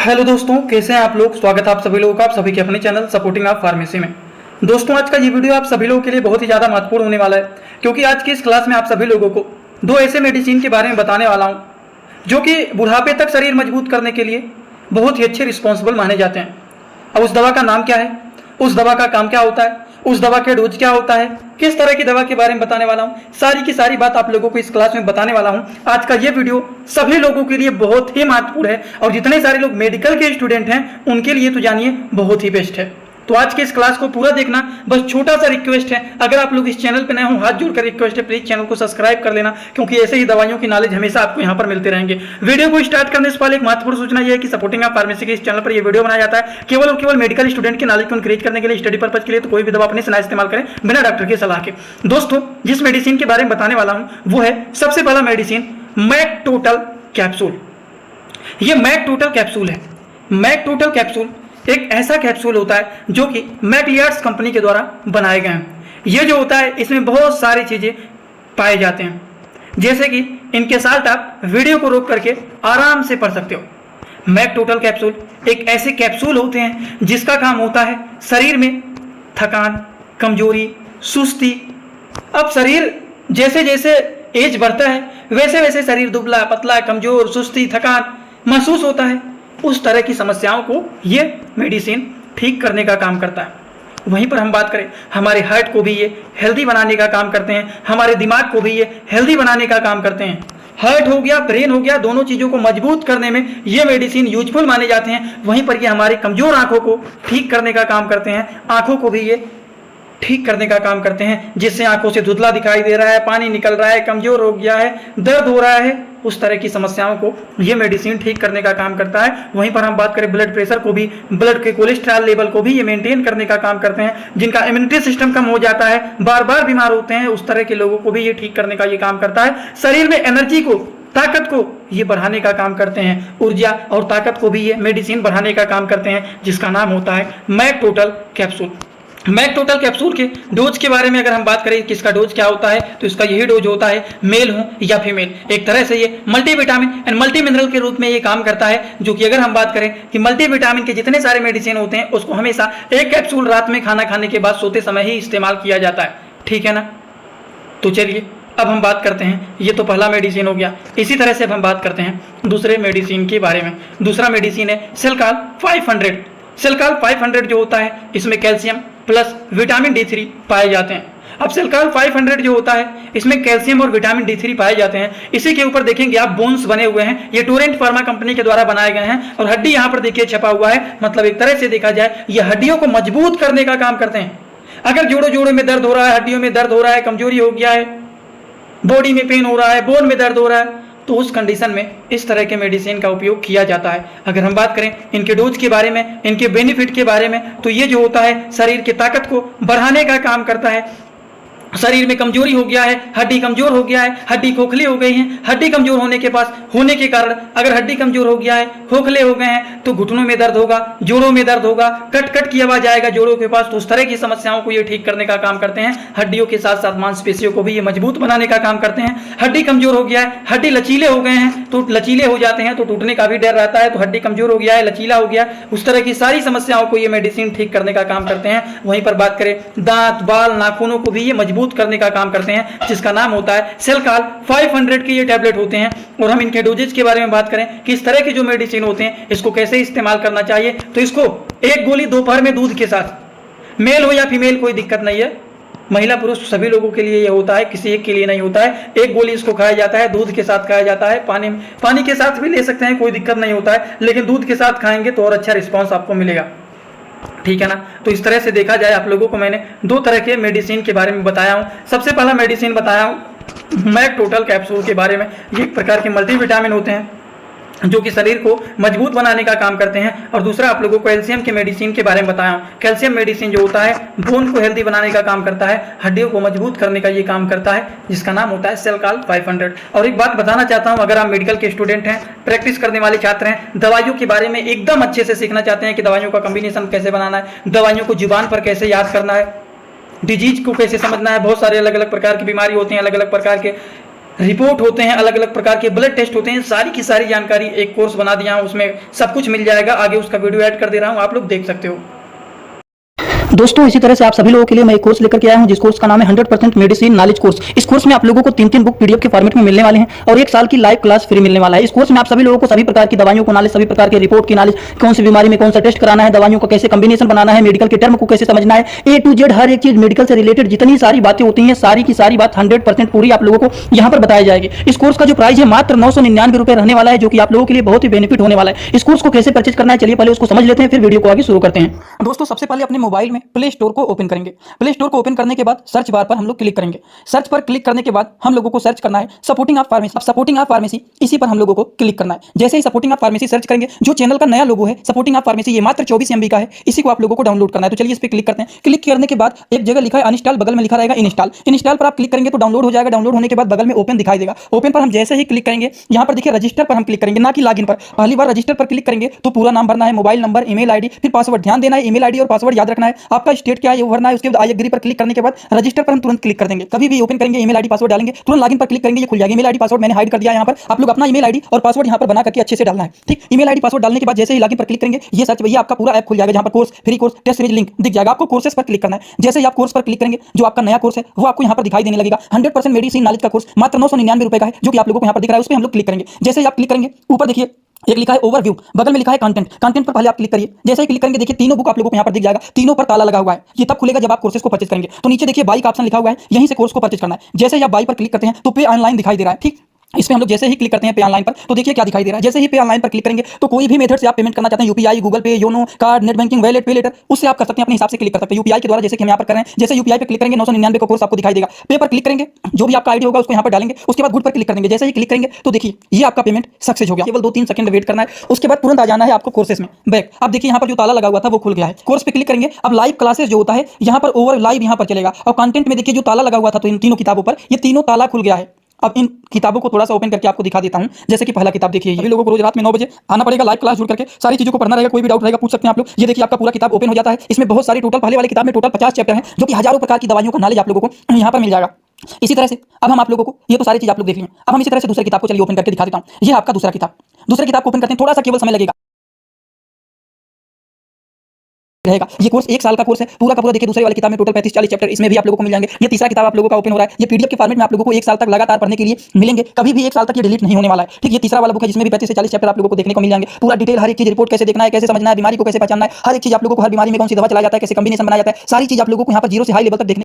Hello दोस्तों, कैसे हैं आप लोग। स्वागत है आप सभी लोगों का आप सभी के अपने चैनल सपोर्टिंग आप फार्मेसी में। दोस्तों, आज का ये वीडियो आप सभी लोगों के लिए बहुत ही ज़्यादा महत्वपूर्ण होने वाला है, क्योंकि आज की इस क्लास में आप सभी लोगों को दो ऐसे मेडिसिन के बारे में बताने वाला हूँ जो कि बुढ़ापे तक शरीर मजबूत करने के लिए बहुत ही अच्छे रिस्पॉन्सिबल माने जाते हैं। अब उस दवा का नाम क्या है, उस दवा का काम क्या होता है, उस दवा के डोज क्या होता है, किस तरह की दवा के बारे में बताने वाला हूं, सारी की सारी बात आप लोगों को इस क्लास में बताने वाला हूं। आज का ये वीडियो सभी लोगों के लिए बहुत ही महत्वपूर्ण है और जितने सारे लोग मेडिकल के स्टूडेंट हैं उनके लिए तो जानिए बहुत ही बेस्ट है। तो आज के इस क्लास को पूरा देखना। बस छोटा सा रिक्वेस्ट है, अगर आप लोग इस चैनल पे नए हो, हाथ जोड़कर रिक्वेस्ट है, प्लीज चैनल को सब्सक्राइब कर लेना, क्योंकि ऐसे ही दवाइयों की नॉलेज हमेशा आपको यहाँ पर मिलते रहेंगे। वीडियो को स्टार्ट करने से पहले एक महत्वपूर्ण सूचना यह है कि सपोर्टिंग आप फार्मेसी के इस चैनल पर यह वीडियो बनाया जाता है केवल और केवल मेडिकल स्टूडेंट की नॉलेज को इंक्रीज करने के लिए, स्टडी पर्पज के लिए। तो कोई भी दवा अपने से ना इस्तेमाल करें बिना डॉक्टर की सलाह के। दोस्तों, जिस मेडिसिन के बारे में बताने वाला हूँ वो है सबसे पहला मेडिसिन मैक टोटल कैप्सूल। ये मैक टोटल कैप्सूल है। मैक टोटल कैप्सूल एक ऐसा कैप्सूल होता है जो कि मैकलियार्ड्स कंपनी के द्वारा बनाए गए हैं। ये जो होता है इसमें बहुत सारी चीजें पाए जाते हैं, जैसे कि इनके साथ आप वीडियो को रोक करके आराम से पढ़ सकते हो। मैक टोटल कैप्सूल एक ऐसे कैप्सूल होते हैं जिसका काम होता है शरीर में थकान, कमजोरी, सुस्ती। अब शरीर जैसे जैसे एज बढ़ता है वैसे वैसे शरीर दुबला पतला, कमजोर, सुस्ती, थकान महसूस होता है। उस तरह की समस्याओं को ये मेडिसिन ठीक करने का काम करता है। वहीं पर हम बात करें, हमारे हार्ट को भी ये हेल्दी बनाने का काम करते हैं, हमारे दिमाग को भी ये हेल्दी बनाने का काम करते हैं। हार्ट हो गया, ब्रेन हो गया, दोनों चीज़ों को मजबूत करने में ये मेडिसिन यूजफुल माने जाते हैं। वहीं पर ये हमारी कमजोर आंखों को ठीक करने का काम करते हैं। आंखों को भी ये ठीक करने का काम करते हैं, जिससे आंखों से धुंधला दिखाई दे रहा है, पानी निकल रहा है, कमजोर हो गया है, दर्द हो रहा है, उस तरह की समस्याओं को ये मेडिसिन ठीक करने का काम करता है। वहीं पर हम बात करें ब्लड प्रेशर को भी, ब्लड के कोलेस्ट्रॉल लेवल को भी ये मेंटेन करने का काम करते हैं। जिनका इम्यूनिटी सिस्टम कम हो जाता है, बार बार बीमार होते हैं, उस तरह के लोगों को भी ये ठीक करने का ये काम करता है। शरीर में एनर्जी को, ताकत को ये बढ़ाने का काम करते हैं। ऊर्जा और ताकत को भी ये मेडिसिन बढ़ाने का काम करते हैं, जिसका नाम होता है Mac total capsule. Mac total capsule के डोज के बारे में अगर हम बात करें, किसका डोज क्या होता है, तो इसका यही डोज होता है, मेल हो या फीमेल। एक तरह से ये मल्टीविटामिन एंड मल्टी मिनरल के रूप में ये काम करता है, जो कि अगर हम बात करें कि मल्टीविटामिन के जितने सारे मेडिसिन होते हैं उसको हमेशा एक कैप्सूल रात में खाना खाने के बाद सोते समय ही इस्तेमाल किया जाता है। ठीक है ना। तो चलिए अब हम बात करते हैं, ये तो पहला मेडिसिन हो गया। इसी तरह से अब हम बात करते हैं दूसरे मेडिसिन के बारे में। दूसरा मेडिसिन है सेलकाल 500। सेलकाल 500 जो होता है इसमें कैल्शियम प्लस विटामिन D3 पाए जाते हैं। अब सेलकाल 500 जो होता है इसमें कैल्शियम और विटामिन D3 पाए जाते हैं। इसी के ऊपर देखेंगे आप बोन्स बने हुए हैं, ये टोरेंट फार्मा कंपनी के द्वारा बनाए गए हैं और हड्डी यहाँ पर देखिए छपा हुआ है। मतलब एक तरह से देखा जाए ये हड्डियों को मजबूत करने का काम करते हैं। अगर जोड़ों में दर्द हो रहा है, हड्डियों में दर्द हो रहा है, कमजोरी हो गया है, बॉडी में पेन हो रहा है, बोन में दर्द हो रहा है, तो उस कंडीशन में इस तरह के मेडिसिन का उपयोग किया जाता है। अगर हम बात करें इनके डोज के बारे में, इनके बेनिफिट के बारे में, तो ये जो होता है शरीर की ताकत को बढ़ाने का काम करता है। शरीर में कमजोरी हो गया है, हड्डी कमजोर हो गया है, हड्डी खोखली हो गई है, हड्डी कमजोर होने के कारण अगर हड्डी कमजोर हो गया है, खोखले हो गए हैं, तो घुटनों में दर्द होगा, जोड़ों में दर्द होगा, कट कट की आवाज आएगा जोड़ों के पास। तो उस तरह की समस्याओं को ये ठीक करने का काम करते हैं। हड्डियों के साथ साथ मांसपेशियों को भी ये मजबूत बनाने का काम करते हैं। हड्डी कमजोर हो गया है, हड्डी लचीले हो गए हैं, तो लचीले हो जाते हैं तो टूटने का भी डर रहता है। तो हड्डी कमजोर हो गया है, लचीला हो गया, उस तरह की सारी समस्याओं को ये मेडिसिन ठीक करने का काम करते हैं। वहीं पर बात करें दांत, बाल, नाखूनों को भी ये मजबूत करने का काम करते हैं, जिसका नाम होता है सेलकाल 500 के ये टैबलेट होते हैं। और हम इनके डोजेज के बारे में बात करें कि इस तरह के जो मेडिसिन होते हैं इसको कैसे इस्तेमाल करना चाहिए, तो इसको एक गोली दोपहर में दूध के साथ, मेल हो या फीमेल कोई दिक्कत नहीं है, महिला पुरुष सभी लोगों के लिए ये होता है, किसी एक के लिए नहीं होता है। एक गोली इसको खाया जाता है, दूध के साथ खाया जाता है, पानी के साथ भी ले सकते हैं, कोई दिक्कत नहीं होता है, लेकिन दूध के साथ खाएंगे तो और अच्छा रिस्पॉन्स आपको मिलेगा। ठीक है ना। तो इस तरह से देखा जाए आप लोगों को मैंने दो तरह के मेडिसिन के बारे में बताया हूँ। सबसे पहला मेडिसिन बताया हूँ मैक टोटल कैप्सूल के बारे में। ये एक प्रकार के मल्टीविटामिन होते हैं जो कि शरीर को मजबूत बनाने का काम करते हैं। और दूसरा आप लोगों को कैल्शियम के मेडिसिन के बारे में बताया हूँ। कैल्शियम मेडिसिन जो होता है बोन को हेल्दी बनाने का काम करता है, हड्डियों को मजबूत करने का ये काम करता है, जिसका नाम होता है सेलकाल 500। और एक बात बताना चाहता हूँ, अगर आप मेडिकल के स्टूडेंट हैं, प्रैक्टिस करने वाले छात्र हैं, दवाइयों के बारे में एकदम अच्छे से सीखना चाहते हैं कि दवाइयों का कॉम्बिनेशन कैसे बनाना है, दवाइयों को जुबान पर कैसे याद करना है, डिजीज को कैसे समझना है, बहुत सारे अलग अलग प्रकार की बीमारी होती हैं, अलग अलग प्रकार के रिपोर्ट होते हैं, अलग अलग प्रकार के ब्लड टेस्ट होते हैं, सारी की सारी जानकारी एक कोर्स बना दिया हूं, उसमें सब कुछ मिल जाएगा। आगे उसका वीडियो ऐड कर दे रहा हूं, आप लोग देख सकते हो। दोस्तों इसी तरह से आप सभी लोगों के लिए मैं एक कोर्स लेकर के आया हूं, जिस कोर्स का नाम है 100% मेडिसिन नॉलेज कोर्स। इस कोर्स में आप लोगों को 3 बुक पीडीएफ के फॉर्मेट में मिलने वाले हैं और 1 साल की लाइव क्लास फ्री मिलने वाला है। इस कोर्स में आप सभी लोगों को सभी प्रकार की दवाइयों को नॉलेज, सभी प्रकार के रिपोर्ट की नॉलेज, कौन सी बीमारी में कौन सा टेस्ट कराना है, दवाइयों का कैसे कॉम्बिनेशन बनाना है, मेडिकल के टर्म को कैसे समझना है, ए टू जेड हर एक चीज मेडिकल से रिलेटेड जितनी सारी बातें होती हैं, सारी की सारी बात 100% पूरी आप लोगों को यहाँ पर बताई जाएगी। इस कोर्स का जो प्राइस है मात्र 999 रुपए रहने वाला है, जो कि आप लोगों के लिए बहुत ही बेनिफिट होने वाला है। इस कोर्स को कैसे परचेज करना है, चलिए पहले उसको समझ लेते हैं, फिर वीडियो को आगे शुरू करते हैं। दोस्तों सबसे पहले अपने मोबाइल में प्ले स्टोर को ओपन करेंगे। प्ले स्टोर को ओपन करने के बाद सर्च बार पर हम लोग क्लिक करेंगे। सर्च पर क्लिक करने के बाद हम लोगों को सर्च करना है सपोर्टिंग ऑफ फार्मेसी। अब सपोर्टिंग ऑफ फार्मेसी इसी पर हम लोगों को क्लिक करना है। जैसे ही सपोर्टिंग ऑफ फार्मेसी सर्च करेंगे, जो चैनल का नया लोगो है सपोर्टिंग ऑफ फार्मेसी, ये मात्र 24 MB का है, इसी को आप लोगों को डाउनलोड करना है। तो चलिए इस पर क्लिक करते हैं। क्लिक करने के बाद एक जगह लिखा है अनइंस्टॉल, बगल में लिखा रहेगा इंस्टॉल। इंस्टॉल पर आप क्लिक करेंगे तो डाउनलोड हो जाएगा। डाउनलोड होने के बाद बगल में ओपन दिखाई देगा। ओपन पर हम जैसे ही क्लिक करेंगे, यहाँ पर देखिए रजिस्टर पर हम क्लिक करेंगे, ना कि लॉगिन पर। पहली बार रजिस्टर पर क्लिक करेंगे तो पूरा नाम भरना है, मोबाइल नंबर, ईमेल आईडी, फिर पासवर्ड। ध्यान देना है ईमेल आईडी और पासवर्ड याद रखना है। आपका स्टेट क्या है वो भरना है। उसके बाद आई एग्री पर क्लिक करने के बाद रजिस्टर पर हम तुरंत क्लिक कर देंगे। कभी भी ओपन करेंगे ईमेल आईडी पासवर्ड डालेंगे, तुरंत लॉगिन पर क्लिक करेंगे, ये खुल जाएगा। ईमेल आईडी पासवर्ड मैंने हाइड कर दिया है। यहाँ पर आप लोग अपना ईमेल आईडी और पासवर्ड यहाँ पर बना करके अच्छे से डालना है, ठीक। ईमेल आईडी पासवर्ड डालने के बाद जैसे ही लॉगिन पर क्लिक करेंगे, ये सर्च भैया आपका पूरा ऐप खुल जाएगा, जहाँ पर course, free course, test series link दिख जाएगा। आपको कोर्सेस पर क्लिक करना है। जैसे ही आप कोर्स पर क्लिक करेंगे, जो आपका नया कोर्स है वो आपको यहाँ पर दिखाई देने लगेगा। 100% मेडिसिन नॉलेज का कोर्स मात्र 999 रुपए का है, जो कि आप लोगों को यहाँ पर दिख रहा है। उस पर हम लोग क्लिक करेंगे। जैसे ही आप क्लिक करेंगे, ऊपर देखिए एक लिखा है ओवरव्यू, बगल में लिखा है कंटेंट। कंटेंट पर पहले आप क्लिक करिए। जैसे ही क्लिक करेंगे देखिए तीनों बुक आप लोगों को यहाँ पर दिख जाएगा। तीनों पर ताला लगा हुआ है। ये तब खुलेगा जब आप कोर्सेज को परचेज करेंगे। तो नीचे देखिए बाई का ऑप्शन लिखा हुआ है, यहीं से कोर्स को परचेज करना है। जैसे ही आप बाई पर क्लिक करते हैं तो पे ऑनलाइन दिखाई दे रहा है, ठीक। इसमें हम लोग जैसे ही क्लिक करते हैं पे ऑनलाइन पर, तो देखिए क्या दिखाई दे रहा है। जैसे ही पे ऑनलाइन पर क्लिक करेंगे तो कोई भी मेथड से आप पेमेंट करना चाहते हैं, यूपीआई, गूगल पे, YONO, card, net banking, wallet, पे लेटर, उससे आप कर सकते हैं। अपने हिसाब से क्लिक कर सकते हैं यूपीआई के द्वारा, जैसे कि हम यहाँ पर कर रहे हैं। जैसे यूपीआई पे क्लिक करेंगे 999 का कोर्स आपको दिखाई देगा। पे पर क्लिक करेंगे, जो भी आपका आईडी होगा उसको यहाँ पर डालेंगे। उसके बाद गुड पर क्लिक करेंगे। जैसे ही क्लिक करेंगे तो देखिए ये आपका पेमेंट सक्सेस हो गया। केवल 2-3 सेकंड वेट करना है, उसके बाद तुरंत आ जाना है आपको कोर्सेज में बैक। अब देखिए यहाँ पर जो ताला लगा हुआ था वो खुल गया है। कोर्स पे क्लिक करेंगे। अब लाइव क्लासेस जो होता है यहाँ पर ओवर लाइव यहाँ पर चलेगा। और कंटेंट में देखिए जो ताला लगा हुआ था तो इन तीनों किताबों पर, ये तीनों ताला खुल गया है। अब इन किताबों को थोड़ा सा ओपन करके आपको दिखा देता हूं। जैसे कि पहला किताब देखिए, सभी लोगों को रोज रात में 9 बजे आना पड़ेगा, लाइव क्लास जुड़ करके सारी चीजों को पढ़ना रहेगा। कोई भी डाउट रहेगा पूछ सकते हैं आप लोग। ये देखिए आपका पूरा किताब ओपन हो जाता है। इसमें बहुत सारी टोटल, पहले वाली किताब में टोटल 50 चैप्टर हैं, जो कि हजारों प्रकार की दवाइयों का नॉलेज आप लोगों को यहाँ पर मिल जाएगा। इसी तरह से अब हम आप लोगों को, ये तो सारी चीज आप लोग देख लिए। अब हम इसी तरह से दूसरी किताब को चलिए ओपन करके दिखा देता हूँ। ये आपका दूसरा किताब। दूसरी किताब को ओपन करते हैं, थोड़ा सा केवल समय लगेगा रहेगा। ये कोर्स 1 साल का कोर्स है पूरा का पूरा। देखिए दूसरे वाली किताब में टोटल 35-40 चैप्टर इसमें भी आप लोगों को मिल जाएंगे। ये तीसरा किताब आप लोगों का ओपन हो रहा है। ये पीडीएफ के फॉर्मेट में आप लोगों को 1 साल तक लगातार पढ़ने के लिए मिलेंगे। कभी भी 1 साल तक ये डिलीट नहीं होने वाला है, ठीक। ये तीसरा वाला बुक है जिसमें भी 35 से 40 चैप्टर आप लोगों को देखने को मिल जाएंगे। पूरा डिटेल हर एक चीज, रिपोर्ट कैसे देखना है, कैसे समझना है, बीमारी को कैसे पहचानना है, हर एक चीज आप लोगों को, हर बीमारी में कौन सी दवा चलाया जाता है, कैसे कॉम्बिनेशन बनाया जाता है, सारी चीज आप लोगों को यहाँ पर 0 से हाई लेवल तक देखने